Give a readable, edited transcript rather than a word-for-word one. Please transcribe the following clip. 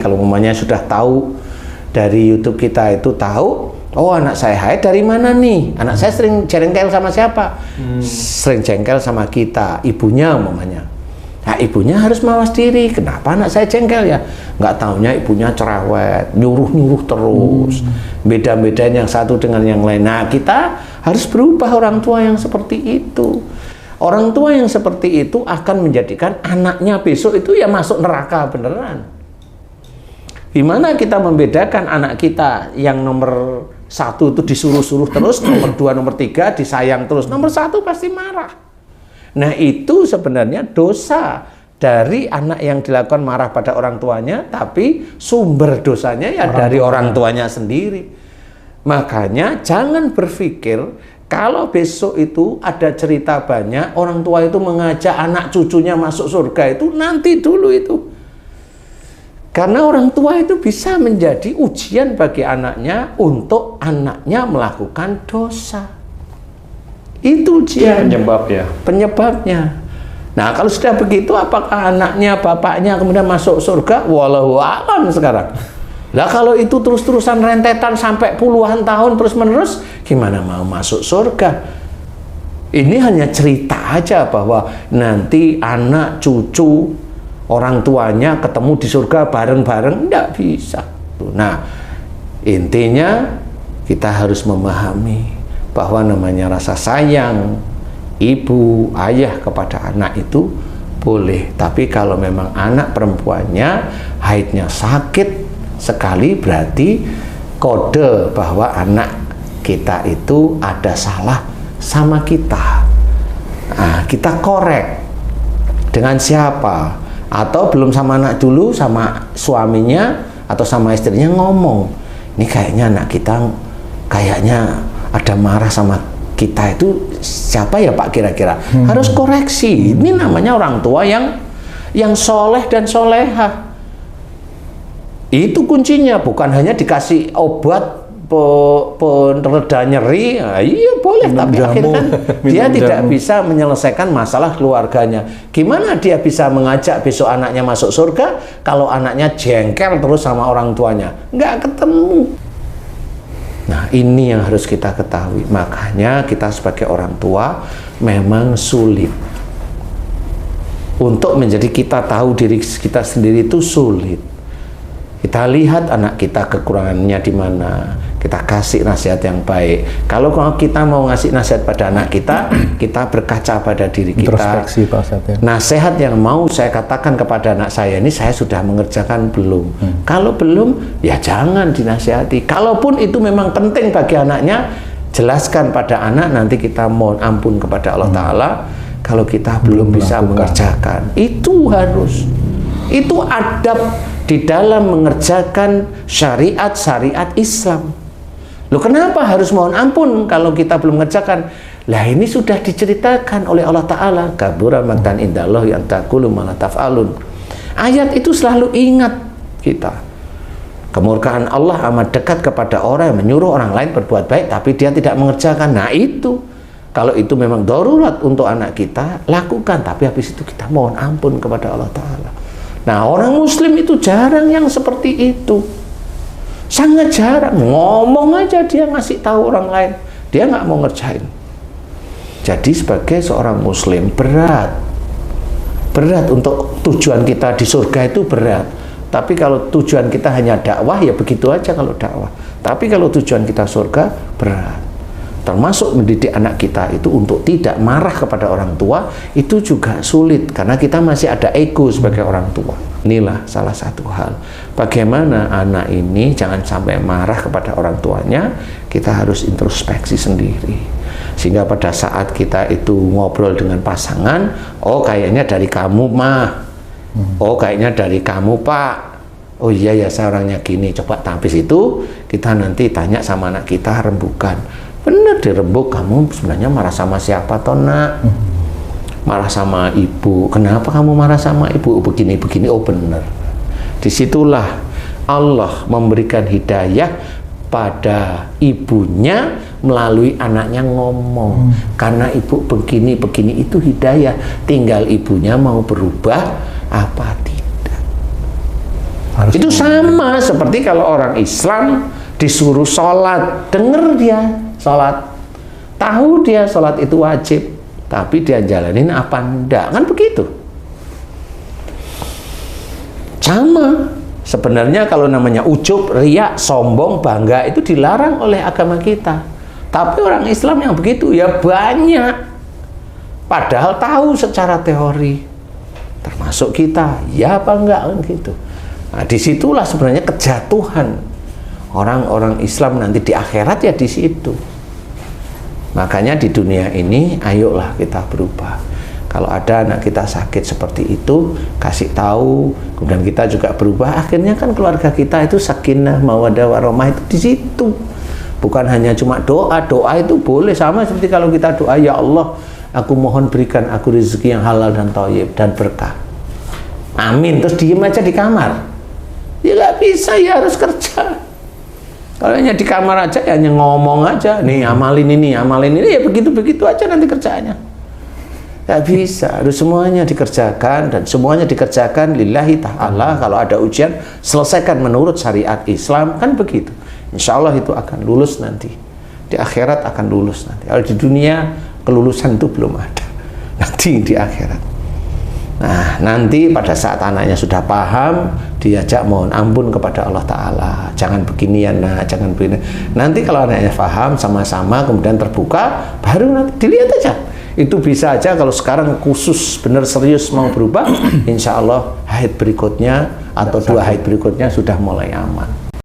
Kalau umpamanya sudah tahu dari YouTube kita itu tahu, oh anak saya haid dari mana nih? Anak saya sering jengkel sama siapa? Sering jengkel sama kita, ibunya umpamanya. Nah ibunya harus mawas diri. Kenapa anak saya jengkel ya? Nggak taunya ibunya cerewet, nyuruh-nyuruh terus. Beda-bedain yang satu dengan yang lain. Nah kita harus berubah orang tua yang seperti itu. Orang tua yang seperti itu akan menjadikan anaknya besok itu ya masuk neraka beneran. Gimana kita membedakan anak kita yang nomor 1 itu disuruh-suruh terus, nomor 2, nomor 3 disayang terus, nomor 1 pasti marah. Nah itu sebenarnya dosa dari anak yang dilakukan marah pada orang tuanya, tapi sumber dosanya ya dari orang tuanya sendiri. Makanya jangan berpikir kalau besok itu ada cerita banyak, orang tua itu mengajak anak cucunya masuk surga itu nanti dulu itu. Karena orang tua itu bisa menjadi ujian bagi anaknya untuk anaknya melakukan dosa. Itu ujian. Penyebabnya. Nah, kalau sudah begitu, apakah anaknya, bapaknya kemudian masuk surga? Wallahu a'lam sekarang. Lah kalau itu terus-terusan rentetan sampai puluhan tahun terus-menerus, gimana mau masuk surga? Ini hanya cerita aja bahwa nanti anak, cucu, orang tuanya ketemu di surga bareng-bareng, enggak bisa. Nah, intinya kita harus memahami bahwa namanya rasa sayang ibu, ayah kepada anak itu boleh. Tapi kalau memang anak perempuannya haidnya sakit sekali, berarti kode bahwa anak kita itu ada salah sama kita. Nah, kita korek dengan siapa? Atau belum sama anak dulu, sama suaminya atau sama istrinya ngomong, ini kayaknya anak kita kayaknya ada marah sama kita, itu siapa ya Pak kira-kira? Harus koreksi. Ini namanya orang tua yang soleh dan soleha. Itu kuncinya, bukan hanya dikasih obat penreda nyeri, nah, iya boleh, tapi akhirnya kan dia tidak bisa menyelesaikan masalah keluarganya. Gimana dia bisa mengajak besok anaknya masuk surga kalau anaknya jengkel terus sama orang tuanya? Nggak ketemu. Nah ini yang harus kita ketahui. Makanya kita sebagai orang tua memang sulit untuk menjadi kita tahu diri kita sendiri, itu sulit. Kita lihat anak kita kekurangannya di mana, kita kasih nasihat yang baik. Kalau kita mau ngasih nasihat pada anak kita, kita berkaca pada diri kita. Introspeksi Pak Ustadz ya. Nasihat yang mau saya katakan kepada anak saya ini, saya sudah mengerjakan belum? Kalau belum, ya jangan dinasihati. Kalaupun itu memang penting bagi anaknya, jelaskan pada anak, nanti kita mohon ampun kepada Allah Ta'ala kalau kita belum bisa mengerjakan. Itu harus. Itu adab di dalam mengerjakan syariat-syariat Islam. Loh kenapa harus mohon ampun kalau kita belum mengerjakan? Lah ini sudah diceritakan oleh Allah Ta'ala. Kabura maqtan indallah yang taqulu ma la taf'alun. Ayat itu selalu ingat kita. Kemurkaan Allah amat dekat kepada orang yang menyuruh orang lain berbuat baik tapi dia tidak mengerjakan. Nah itu, kalau itu memang darurat untuk anak kita, lakukan. Tapi habis itu kita mohon ampun kepada Allah Ta'ala. Nah orang muslim itu jarang yang seperti itu, sangat jarang. Ngomong aja dia ngasih tahu orang lain, dia nggak mau ngerjain. Jadi sebagai seorang muslim berat untuk tujuan kita di surga itu berat. Tapi kalau tujuan kita hanya dakwah, ya begitu aja kalau dakwah. Tapi kalau tujuan kita surga, berat. Termasuk mendidik anak kita itu untuk tidak marah kepada orang tua, itu juga sulit karena kita masih ada ego sebagai orang tua. Inilah salah satu hal bagaimana anak ini jangan sampai marah kepada orang tuanya. Kita harus introspeksi sendiri sehingga pada saat kita itu ngobrol dengan pasangan, oh kayaknya dari kamu mah, oh kayaknya dari kamu pak, oh iya ya saya orangnya gini, coba habis itu kita nanti tanya sama anak kita, rembukan. Bener dirembuk, kamu sebenarnya marah sama siapa toh nak? Marah sama ibu. Kenapa kamu marah sama ibu? Begini-begini. Oh bener. Disitulah Allah memberikan hidayah pada ibunya melalui anaknya ngomong. Karena ibu begini-begini itu hidayah. Tinggal ibunya mau berubah apa tidak. Itu sama seperti kalau orang Islam disuruh sholat, denger dia sholat, tahu dia sholat itu wajib, tapi dia jalanin apa enggak, kan begitu. Sama sebenarnya kalau namanya ujub, riya, sombong, bangga itu dilarang oleh agama kita. Tapi orang Islam yang begitu ya banyak, padahal tahu secara teori, termasuk kita, ya apa enggak kan gitu. Nah, disitulah sebenarnya kejatuhan orang-orang Islam nanti di akhirat ya di situ. Makanya di dunia ini ayolah kita berubah. Kalau ada anak kita sakit seperti itu, kasih tahu, kemudian kita juga berubah. Akhirnya kan keluarga kita itu sakinah, mawaddah, warahmah itu di situ. Bukan hanya cuma doa, doa itu boleh sama seperti kalau kita doa, ya Allah, aku mohon berikan aku rezeki yang halal dan thayyib dan berkah. Amin. Terus diem aja di kamar. Ya nggak bisa, ya harus kerja. Kalau hanya di kamar aja, ya hanya ngomong aja, nih amalin ini, ya begitu-begitu aja nanti kerjaannya. Nggak bisa, harus semuanya dikerjakan, dan semuanya dikerjakan lillahi ta'ala. Kalau ada ujian, selesaikan menurut syariat Islam, kan begitu. Insya Allah itu akan lulus nanti. Di akhirat akan lulus nanti. Kalau di dunia, kelulusan itu belum ada. Nanti di akhirat. Nah, nanti pada saat anaknya sudah paham, diajak mohon ampun kepada Allah Ta'ala. Jangan beginian, nah, jangan begini. Nanti kalau anaknya paham sama-sama, kemudian terbuka, baru nanti dilihat aja. Itu bisa aja kalau sekarang khusus benar serius mau berubah, insya Allah haid berikutnya atau 2 haid berikutnya sudah mulai aman.